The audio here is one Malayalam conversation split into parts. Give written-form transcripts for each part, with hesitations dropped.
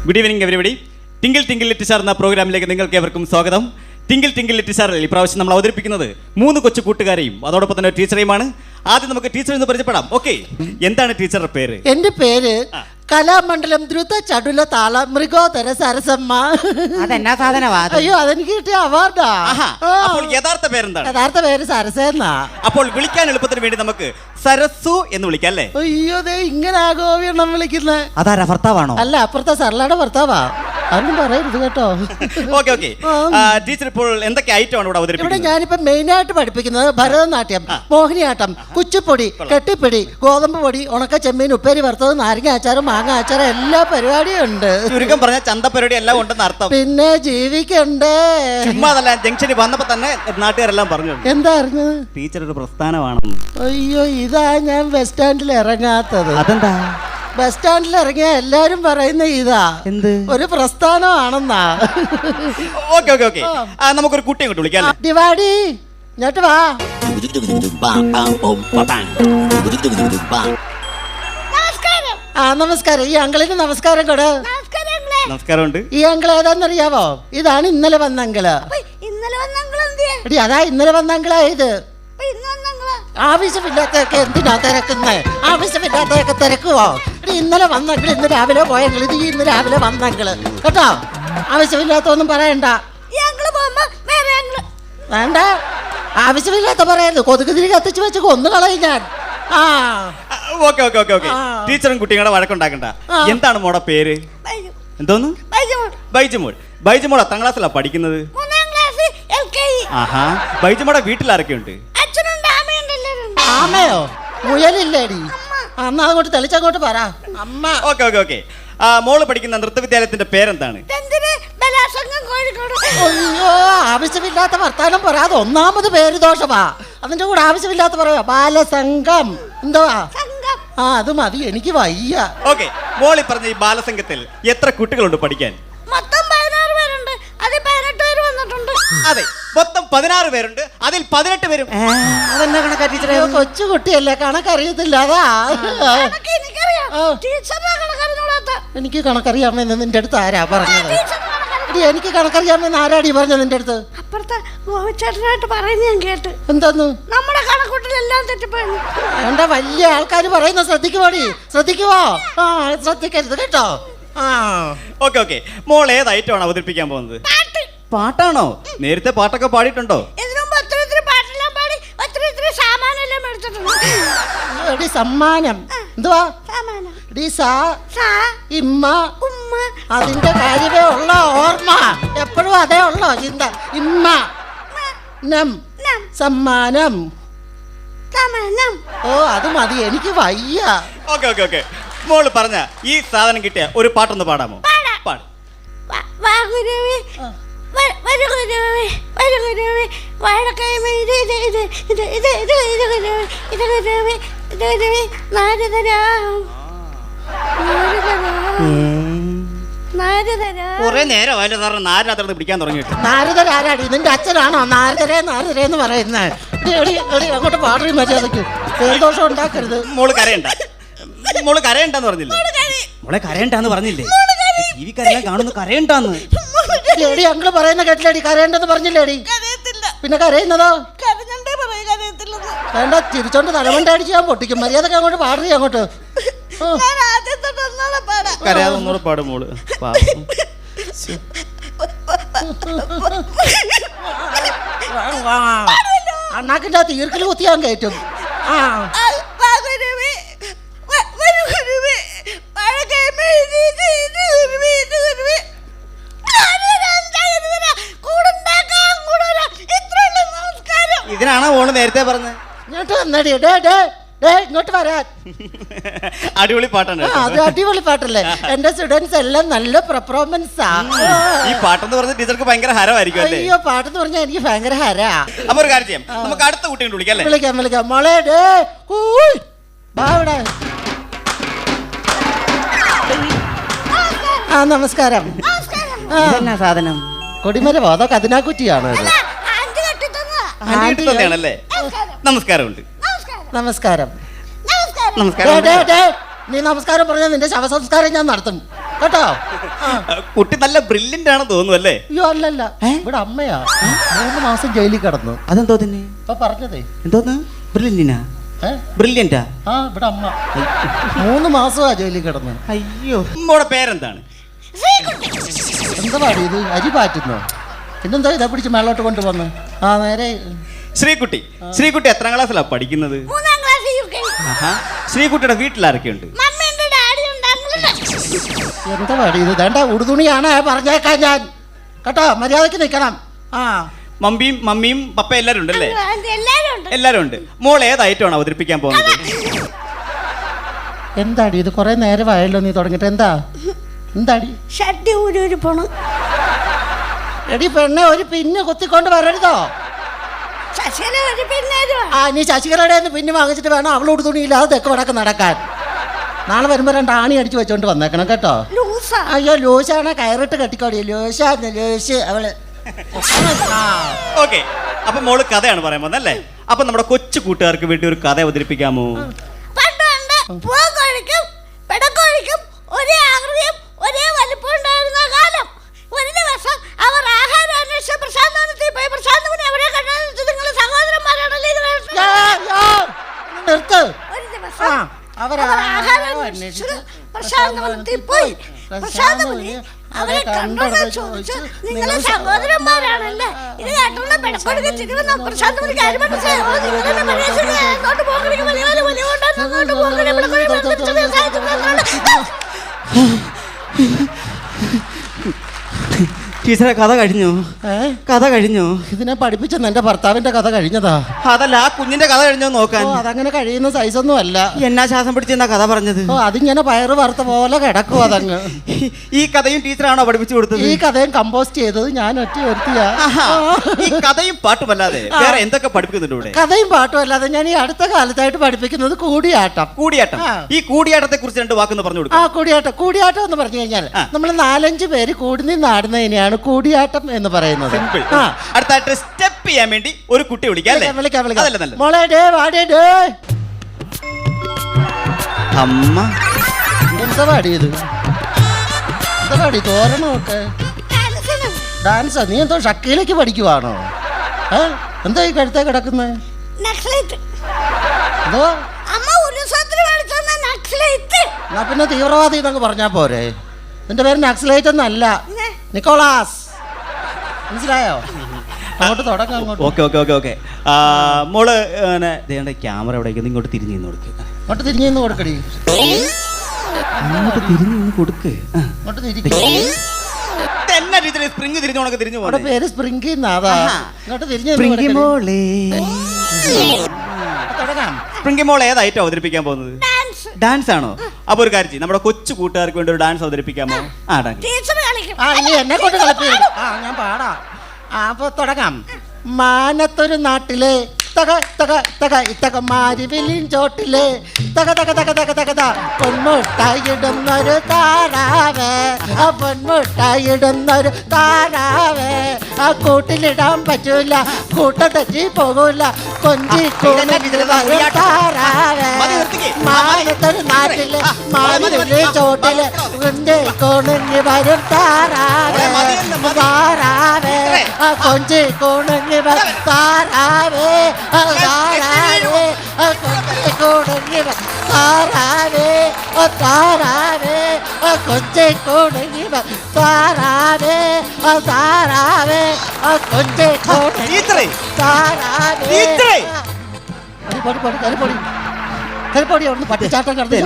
Good evening everybody. Twinkle twinkle little star എന്ന പ്രോഗ്രാമിലേക്ക് നിങ്ങൾക്ക് ഏവർക്കും സ്വാഗതം. ടിങ്കിൾ ടിങ്കിൾ ലിറ്റിൽ സ്റ്റാറിൽ ഇപ്രാവശ്യം നമ്മൾ അവതരിപ്പിക്കുന്നത് 3 കൊച്ചു കൂട്ടുകാരെയും അതോടൊപ്പം തന്നെ ടീച്ചറെയുമാണ്. ആദ്യം നമുക്ക് ടീച്ചർ എന്ന് പരിചയപ്പെടാം. ഓക്കെ, എന്താണ് ടീച്ചറുടെ പേര്? എന്റെ പേര് കലാമണ്ഡലം ദ്രുത ചടുല താള മൃഗോദര സരസമ്മ. അതെന്നാ സാധനമാ? അയ്യോ, അതെനിക്ക് കിട്ടിയ അവാർഡാ. അപ്പോൾ യഥാർത്ഥ പേരെന്താണ്? യഥാർത്ഥ പേര് സരസെന്നാ. അപ്പോൾ വിളിക്കാൻ എളുപ്പത്തിന് വേണ്ടി നമുക്ക് സരസു എന്ന് വിളിക്കാം അല്ലേ? അയ്യോ, ദേ ഇങ്ങനെ ആഗോവിയണ്ണം വിളിക്കുന്നത്. അതാരാ, ഭർത്താവാണോ? അല്ല, അപ്പുറത്തെ സർലയുടെ ഭർത്താവാ. അതൊന്നും പറയരുത് കേട്ടോ. Okay okay. ടീച്ചർ ഇപ്പോൾ എന്തൊക്കെ ഐറ്റം ആണ് ഇവിടെ ഇവിടെ അവതരിപ്പിക്കുന്നത്? ഞാനിപ്പോ മെയിനായിട്ട് പഠിപ്പിക്കുന്നത് ഭരതനാട്യം, മോഹിനിയാട്ടം, കുച്ചിപ്പൊടി, കെട്ടിപ്പിടി, ഗോതമ്പ് പൊടി, ഉണക്ക ചെമ്മീൻ, ഉപ്പേരി വറുത്തത്, നാരങ്ങ അച്ചാറ്, മാങ്ങ അച്ചാറ്, എല്ലാ പരിപാടിയും ഉണ്ട്. ചുരുക്കം പറഞ്ഞ ചന്തപ്പരിപാടി എല്ലാം ഉണ്ടെന്ന് അർത്ഥം. പിന്നെ ജീവിക്കണ്ടേ. ചുമ്മാതല്ല, ജംഗ്ഷനിൽ വന്നപ്പോ തന്നെ നാട്ടുകാരെല്ലാം പറഞ്ഞു എന്താ അറിഞ്ഞത്? ടീച്ചർ ഒരു പ്രസ്ഥാനമാണെന്ന്. അയ്യോ, ഇതാ ഞാൻ ബസ് സ്റ്റാൻഡിൽ ഇറങ്ങാത്തത്. അതെന്താ? ബസ് സ്റ്റാൻഡിൽ ഇറങ്ങിയ എല്ലാരും പറയുന്ന ഇതാ എന്ത്? ഒരു പ്രസ്ഥാനമാണെന്നാ. Okay okay okay. നമുക്കൊരു കുട്ടിയെ കൊണ്ട് വിളിക്കാം അല്ലേ? ദിവാടി, ഇങ്ങോട്ട് വാ. നമസ്കാരം. ഈ അങ്കിളിന് നമസ്കാരം കൂടെ. നമസ്കാരമുണ്ട്. ഈ അങ്കിൾ ഏതാന്നറിയാവോ? ഇതാണ് ഇന്നലെ വന്ന അങ്കിള്. എടി, അതാ ഇന്നലെ വന്ന അങ്കിളാ ഇത്. ആവശ്യമില്ലാത്തൊക്കെ എന്തിനാ തിരക്കുന്നേ? ആവശ്യമില്ലാത്തൊക്കെ തിരക്കുവോ? ഇന്നലെ വന്നെങ്കിൽ ഇന്ന് രാവിലെ പോയെങ്കിൽ ഇത് ഇന്ന് രാവിലെ വന്നെങ്കില് കേട്ടോ. ആവശ്യമില്ലാത്തൊന്നും പറയണ്ട. വേണ്ട, ആവശ്യമില്ലാത്ത പറയരുത്. കൊതുക് തിരി കത്തിച്ച് വെച്ച് കൊന്നു കളയും ഞാൻ. Okay okay okay okay. ടീച്ചറും കുട്ടികളുടെ വഴക്കുണ്ടാക്കണ്ട. എന്താണ് മോടെ പേര്? എന്തോന്ന്? ബൈജുമോൾ. ബൈജുമോൾ എത്രാം ക്ലാസ്സിലാ പഠിക്കുന്നത്? ആഹാ. ബൈജുമോടെ വീട്ടിൽ ആരൊക്കെയുണ്ട്? ആമയോ മുയലില്ലേടി? അന്ന് അങ്ങോട്ട് തെളിച്ചങ്ങോട്ട് പറ. അമ്മ. Okay okay okay. മോള് പഠിക്കുന്ന നൃത്തവിദ്യാലയത്തിന്റെ പേരെന്താണ്? അയ്യോ, ആവശ്യമില്ലാത്ത വർത്താനം പറയാതെ ഒന്നാമത് പേര് ദോഷമാ. അതിന്റെ കൂടെ ആവശ്യമില്ലാത്ത പറയാ. ബാലസംഘം എന്തുവാ? അത് മതി, എനിക്ക് വയ്യ. ഓക്കെ, മോളി പറഞ്ഞ ഈ ബാലസംഘത്തിൽ എത്ര കുട്ടികളുണ്ട് പഠിക്കാൻ? അതെ, മൊത്തം 16 പേരുണ്ട്. അതിൽ 18 പേരും. അതെന്നാ കണക്കാ ടീച്ചറെ? കൊച്ചു കുട്ടിയല്ലേ, കണക്കറിയത്തില്ല. അതാ എനിക്ക് കണക്കറിയാമെന്ന് നിന്റെ അടുത്ത് ആരാ പറഞ്ഞത്? എനിക്ക് കണക്കറിയാമെന്ന് ആരാടി പറഞ്ഞത് നിന്റെ അടുത്ത്? അപ്പുറത്തെ ഗോവിച്ചേട്ടനായിട്ട് പറയുന്നത് ഞാൻ കേട്ട്. എന്താന്ന്? നമ്മുടെ കണക്കൂട്ടിലെല്ലാം തെറ്റിപ്പോയി. എന്റെ വലിയ ആൾക്കാർ പറയുന്ന ശ്രദ്ധിക്കുവാടി. ശ്രദ്ധിക്കുവോ? ശ്രദ്ധിക്കരുത് കേട്ടോ. Okay okay. മോൾ ഏത് ഐറ്റമാണ് അവതരിപ്പിക്കാൻ പോകുന്നത്? പാട്ടാണോ? നേരത്തെ പാട്ടൊക്കെ പാടിയിട്ടുണ്ടോ? സമ്മാനം എന്തുവാ? അതിന്റെ കാര്യമേ ഉള്ള ഓർമ്മ. എപ്പോഴും അതേ ഉള്ളോ ചിന്ത? ഇമ്മ സമ്മാനം. ഓ, അത് മതി, എനിക്ക് വയ്യ. Okay okay okay. മോള് പറഞ്ഞ ഈ സാധനം കിട്ടിയ ഒരു പാട്ടൊന്ന് പാടാമോ? പാട്. കുറെ നേരം അതിന്റെ സാറിന് നാരനകത്ത് പിടിക്കാൻ തുടങ്ങിയിട്ട്. നാരദരാരാടി? നിന്റെ അച്ഛനാണോ നാരദരേന്ന് പറയുന്നത്? അങ്ങോട്ട് പാടുകയും മര്യാദയ്ക്ക് ദോഷം ഉണ്ടാക്കരുത്. മോള് കരയണ്ട. മോള് കരയണ്ടെന്ന് പറഞ്ഞില്ലേ? മോളെ കരയണ്ടെന്ന് പറഞ്ഞില്ലേ? ടി വി കരയാൻ കാണുന്നു, കരയണ്ടെന്ന്. എടി, അങ്ങള് പറയുന്ന കേട്ടില്ലേടി? കരയണ്ടെന്ന് പറഞ്ഞില്ലേടി? പിന്നെ കരയുന്നതോ? വേണ്ട, തിരിച്ചോണ്ട് തലമണ്ട അടിച്ച് ഞാൻ പൊട്ടിക്കും. മര്യാദക്ക് അങ്ങോട്ട് പാടുക. അങ്ങോട്ട് കരയാതെ ഒന്നുകൂടെ പാടും മോള്. അണ്ണാക്കിന്റെ തീർക്കൽ കുത്തി ഞാൻ കയറ്റും. ഇതിനാണോ മോള് നേരത്തെ പറഞ്ഞത്? ഇങ്ങോട്ട് വന്നടി. ഇങ്ങോട്ട് വരാൻ. അടിപൊളി പാട്ടാണ്. അത് അടിപൊളി പാട്ടല്ലേ? എന്റെ സ്റ്റുഡൻസ് എല്ലാം നല്ല പെർഫോമൻസാ. ഈ പാട്ടെന്ന് പറഞ്ഞ ടീച്ചർക്ക് ഭയങ്കര ഹരമായിരിക്കും അല്ലേ? അയ്യോ, പാട്ടെന്ന് പറഞ്ഞാൽ എനിക്ക് ഭയങ്കര ഹരാ. അപ്പൊ ഒരു കാര്യം ചെയ്യാം, നമുക്ക് അടുത്ത കുട്ടിയെ വിളിക്കാം. വിളിക്കാം. മോളെ ഇവിടെ. നമസ്കാരം. ഇതെന്നാ സാധനം? കൊടിമരമോ അതോ കതിനാക്കുറ്റിയാണോ? നമസ്കാരമുണ്ട്. നമസ്കാരം. നമസ്കാരം. നീ നമസ്കാരം പറഞ്ഞാൽ നിന്റെ ശവസംസ്കാരം ഞാൻ നടത്തും. കേട്ടോ. കുട്ടി നല്ല ബ്രില്യന്റ് ആണെന്ന് തോന്നുന്നു അല്ലേ? അയ്യോ അല്ലല്ല, ഇവിടെ അമ്മയാ 3 മാസം ജയിലിൽ കിടന്നു. അതെന്തോ തന്നെ ഇപ്പൊ പറഞ്ഞതേ. എന്തോന്ന് ബ്രില്യന്റിനാ? ബ്രില്യന്റാ? ആ ഇവിടെ അമ്മ 3 മാസമാ ജയിലിൽ കിടന്നു. അയ്യോ. അമ്മയുടെ പേരെന്താണ്? എന്താ പാടി ഇത്? അരി പാറ്റുന്നോ? പിന്നെന്താ ഇതാ പിടിച്ച് മേളോട്ട് കൊണ്ടുവന്ന്? ആ നേരെ. ശ്രീകുട്ടി. ശ്രീകുട്ടി എത്രാം ക്ലാസ്സിലാ പഠിക്കുന്നത്? 3ാം ക്ലാസ് UK. ആഹാ. ശ്രീകുട്ടിയുടെ വീട്ടിലാരൊക്കെയുണ്ട്? മമ്മിയുണ്ട്, ഡാഡിയുണ്ട്, അങ്കിളുണ്ട്. എന്താ പാടി ഇത്? വേണ്ട ഉടുതുണിയാണ് പറഞ്ഞേക്കാൻ ഞാൻ. കേട്ടോ, മര്യാദക്ക് നിൽക്കണം. ആ മമ്മിയും പപ്പ എല്ലാരും ഉണ്ടല്ലേ? എല്ലാരും ഉണ്ട്. എല്ലാരും ഉണ്ട്. മോൾ ഏത് ഐറ്റമാണ് അവതരിപ്പിക്കാൻ പോകുന്നത്? എന്താടി ഇത്? കുറെ നേരമായല്ലോ നീ തുടങ്ങിട്ട്. എന്താടി? ഷഡ്ഡി ഊരി പോണു. എടി പെണ്ണെ, ഒരു പിന്ന് കുത്തിക്കൊണ്ട് വരരുതോ? ശശികല ഒരു പിന്നേരുവാ. ആ നീ ശശികലയുടെ പിന്നെ വാങ്ങിച്ചിട്ട് വേണം അവൾ ഉടുതുണിയില്ലാതെ തെക്ക് വടക്ക് നടക്കാൻ. നാളെ വരുമ്പോ 2 ആണി അടിച്ചു വെച്ചോണ്ട് വന്നേക്കണം കേട്ടോ. ലൂസാ. അയ്യോ ലൂസാണ്, കയറിട്ട് കെട്ടിക്കോടി. ലൂസ് അവള്. ഓക്കെ, അപ്പൊ മോള് കഥയാണ് പറയാൻ പോകുന്നല്ലേ? അപ്പൊ നമ്മുടെ കൊച്ചു കൂട്ടുകാർക്ക് വേണ്ടി ഒരു കഥ അവതരിപ്പിക്കാമോ? പണ്ട് പൂക്കോഴിക്കും പെടക്കോഴിക്കും ഒരേ ആകൃതിയും ഒരേ വലിപ്പം ഉണ്ടായിരുന്ന കാലം. ഒരു ദിവസം അവർ ആഹാരം അന്വേഷിച്ച് പ്രശാന്തവനത്തിൽ പോയി. പ്രശാന്തവനെ എവിടെ കണ്ടാലും നിങ്ങൾ സഹോദരന്മാരാണല്ലേ ഇത് നിർത്ത്. ഒരു ദിവസം അവർ ആഹാരം അന്വേഷിച്ച് പ്രശാന്തവനത്തിൽ പോയി. പ്രശാന്തവനെ അവരെ കണ്ടോന്ന് ചോദിച്ചു, നിങ്ങളെ സഹോദരന്മാരാണല്ലേ? ഇത് കേട്ടോണ്ട് പെടക്കോഴിക്ക് തിരുവന്ന പ്രശാന്തവന് കാര്യം മനസ്സിലായോ? നിങ്ങളുടെ പരേശനെ അങ്ങോട്ട് പോകണമെങ്കിൽ വലിയ വലിയ വലിയ കൊണ്ടാണ് അങ്ങോട്ട് പോകണേ. ടീച്ചറെ കഥ കഴിഞ്ഞു. കഥ കഴിഞ്ഞു. ഇതിനെ പഠിപ്പിച്ചെന്ന് എന്റെ ഭർത്താവിന്റെ കഥ കഴിഞ്ഞതാ. അതല്ല, ആ കുഞ്ഞിന്റെ കഥ കഴിഞ്ഞോ നോക്കാൻ. അതങ്ങനെ കഴിയുന്ന സൈസൊന്നും അല്ല. എന്നാ ശ്വാസം പിടിച്ചെന്നാ കഥ പറഞ്ഞത്? അതിങ്ങനെ പയറ് വറുത്ത പോലെ കിടക്കും അതങ്ങ്. ഈ കഥയും ടീച്ചറാണോ പഠിപ്പിച്ചു കൊടുത്തത്? ഈ കഥയും കമ്പോസ്റ്റ് ചെയ്തത് ഞാൻ ഒറ്റ ഒരുത്തിയാ. ഈ കഥയും പാട്ടുമല്ലാതെ വേറെ എന്തൊക്കെ പഠിപ്പിക്കുന്നുണ്ട് ഇവിടെ? കഥയും പാട്ടും അല്ലാതെ ഞാൻ ഈ അടുത്ത കാലത്തായിട്ട് പഠിപ്പിക്കുന്നത് കൂടിയാട്ടം. കൂടിയാട്ടം. ഈ കൂടിയാട്ടത്തെ കുറിച്ച് 2 വാക്കൊന്ന് പറഞ്ഞു കൊടുക്കും. കൂടിയാട്ടം എന്ന് പറഞ്ഞു കഴിഞ്ഞാൽ നമ്മൾ 4-5 പേര് കൂടി നിന്നാടുന്നതിനെയാണ് കൂടിയാട്ടം എന്ന് പറയുന്നത്. അടുത്തായിട്ട് സ്റ്റെപ്പ് ചെയ്യാൻ വേണ്ടി ഒരു കുട്ടി വിളിക്കാം. മോളെ ഡേ വാടേ ഡേ. അമ്മ എന്താ പാടിയത്? എന്താ പാടി? തോരണമൊക്കെ ഡാൻസാ? നീ എന്തോ ഷക്കയിലേക്ക് പഠിക്കുവാണോ? എന്താ ഈ കഴുത്തേ കിടക്കുന്നത്? എന്തോ? എന്നാ പിന്നെ തീവ്രവാദി എന്നൊക്കെ പറഞ്ഞാ പോരെ? നിന്റെ പേര് നക്സലൈറ്റ് ഒന്നല്ല, നിക്കോളാസ്. മനസ്സിലായോ? അങ്ങോട്ട് തുടങ്ങാം. അങ്ങോട്ട് ഓക്കെ. മോള് ക്യാമറ എവിടേക്ക് ഇങ്ങോട്ട് തിരിഞ്ഞു നിന്ന് കൊടുക്ക്. അങ്ങോട്ട് തിരിഞ്ഞു നിന്ന് കൊടുക്കടി. അങ്ങോട്ട് തിരിഞ്ഞു നിന്ന് കൊടുക്ക്. അങ്ങോട്ട് തിരിക്കും. സ്പ്രിംഗ് തിരിഞ്ഞു ഉണക്ക് തിരിഞ്ഞു അവിടെ പേര് സ്പ്രിംഗ് എന്നാ. ഇങ്ങോട്ട് തിരിഞ്ഞു തുടങ്ങാം. സ്പ്രിംഗ് മോൾ ഏതായിട്ട് അവതരിപ്പിക്കാൻ പോകുന്നത്? ഡാൻസ് ആണോ? അപ്പൊ ഒരു കാര്യം, നമ്മുടെ കൊച്ചു കൂട്ടുകാർക്ക് വേണ്ടി ഒരു ഡാൻസ് അവതരിപ്പിക്കാമോ? നീ എന്നെ കൊണ്ട് കളിപ്പിക്കും. ഞാൻ പാടാം. അപ്പൊ തുടങ്ങാം. മാനത്തൊരു നാട്ടിലെ തക തക തക ഇത്തക മാരിവിലിൻ ചോട്ടിലെ തക തക തക തക തക ത പൊന്മുട്ടായിടുന്നൊരു താരാവേ. ആ പൊന്മുട്ടായിടുന്നൊരു താരാവേ. ആ കൂട്ടിലിടാൻ പറ്റൂല, കൂട്ട തെറ്റി പോകൂല, കൊഞ്ചി കൂടിൽ താരാവേ. മാനത്തൊരു നാട്ടിലെ മാരിവിലിൻ ചോട്ടിലെ കൊഞ്ചി കൂണങ്ങി വരും താരാവേ. താരാവേ. ആ കൊഞ്ചി കൂണങ്ങി വരും താരാവേ. താരാവേ. കൊഞ്ചി താരാവേ. താരാവേ. കൊഞ്ചി കൂണങ്ങി താരാവേ. താരാവേ. കൊഞ്ചി കൂണങ്ങി താരാവേ. കരിപ്പൊടി ഒന്ന് പട്ടിച്ചാട്ടം കിടന്ന്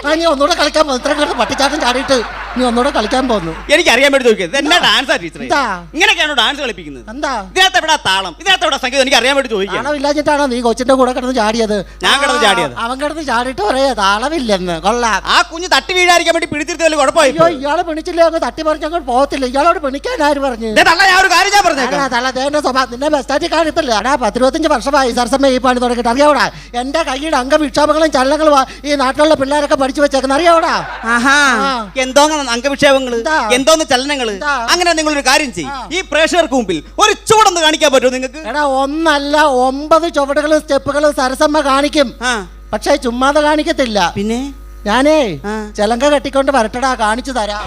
നീ ഒന്നുകൂടെ കളിക്കാൻ പോകുന്നു. ഇത്രയും കിടന്ന് പട്ടിച്ചാട്ടം ചാടിയിട്ട് നീ ഒന്നുകൂടെ കളിക്കാൻ പോകുന്നു. എനിക്ക് അറിയാൻ വേണ്ടി ചോദിക്കുന്നത് എന്നാ ഡാൻസാ ടീച്ചറെ? ഇങ്ങനെയൊക്കെയാണോ ഡാൻസ് കളിപ്പിക്കുന്നത്? എന്താ ഇതിനകത്ത് എവിടെ താളം, ഇതിനകത്ത് എവിടെ സംഗീതം? എനിക്ക് അറിയാൻ വേണ്ടി ചോദിക്കാം. താളമില്ലാഞ്ഞിട്ടാണോ നീ കൊച്ചിന്റെ കൂടെ കിടന്ന് ചാടിയത്? ഞാൻ കിടന്ന് ചാടിയത്? അവൻ കിടന്ന് ചാടിയിട്ട് പറയാ താളമില്ലെന്ന്. കൊള്ളാം. ആ കുഞ്ഞ് തട്ടി വീഴാതിരിക്കാൻ വേണ്ടി പിടിച്ചിരുത്തി വലിയ കുഴപ്പമായി. അയ്യോ ഇയാളെ പിണിച്ചില്ലേ അങ്ങ് തട്ടി പറിച്ച് അങ്ങോട്ട് പോകത്തില്ല. ഇയാളോട് പിണിക്കാൻ ആര് പറഞ്ഞു? ഞാൻ ഒരു കാര്യം ഞാൻ പറഞ്ഞേക്കാം. തള്ളേന്റെ സ്വഭാവം നിന്നെ ബെസ്റ്റാറ്റി കാണിത്തല്ലേ? അടാ 10-25 വർഷമായി സരസമ്മ ഈ പണി തുടങ്ങിയിട്ട്. അറിയാവൂടാ എന്റെ കൈയുടെ അംഗവിക്ഷേപങ്ങളും ചലനങ്ങളും ഈ നാട്ടിലുള്ള പിള്ളേരൊക്കെ പഠിച്ചു വെച്ചേക്കുന്ന അറിയാവൂടാ. എന്തോന്ന് അംഗവിക്ഷേപങ്ങള്, എന്തോന്ന് ചലനങ്ങള്? അങ്ങനെ നിങ്ങളൊരു കാര്യം ചെയ്യും, ഈ പ്രേക്ഷകർക്ക് മുമ്പിൽ ഒരു ചുവടൊന്ന് കാണിക്കാൻ പറ്റുമോ നിങ്ങൾക്ക്? എടാ 1 അല്ല 9 ചുവടുകളും സ്റ്റെപ്പുകളും സരസമ്മ കാണിക്കും. പക്ഷെ ചുമ്മാതെ കാണിക്കത്തില്ല. പിന്നെ ഞാനേ ആ. ചെലങ്ക കെട്ടിക്കൊണ്ട് വരട്ടടാ, കാണിച്ചു തരാം.